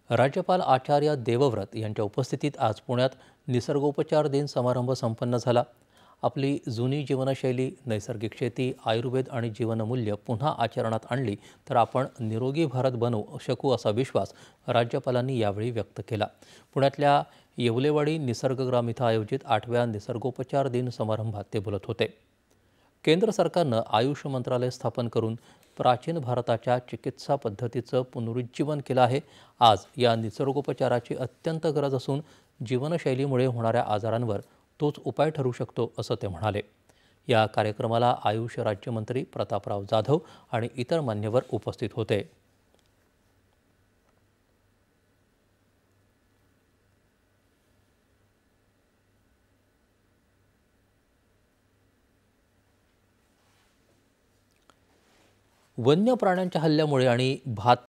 राज्यपाल आचार्य देवव्रत यांच्या उपस्थितीत आज पुण्यात निसर्गोपचार दिन समारंभ संपन्न झाला. आपली जुनी जीवनशैली, नैसर्गिक शेती, आयुर्वेद आणि जीवनमूल्य पुन्हा आचरणात आणली तर आपण निरोगी भारत बनवू शकू असा विश्वास राज्यपालांनी यावेळी व्यक्त केला. पुण्यातल्या येवलेवाडी निसर्गग्राम इथं आयोजित 8व्या निसर्गोपचार दिन समारंभात ते बोलत होते. केंद्र सरकारनं आयुष मंत्रालय स्थापन करून प्राचीन भारताच्या चिकित्सा पद्धतीचं पुनरुज्जीवन केलं आहे. आज या निसर्गोपचाराची अत्यंत गरज असून जीवनशैलीमुळे होणाऱ्या आजारांवर तोच उपाय ठरू शकतो असं ते म्हणाले. या कार्यक्रमाला आयुष राज्यमंत्री प्रतापराव जाधव आणि इतर मान्यवर उपस्थित होते. वन्य प्राण्यांच्या हल्ल्यामुळे आणि भात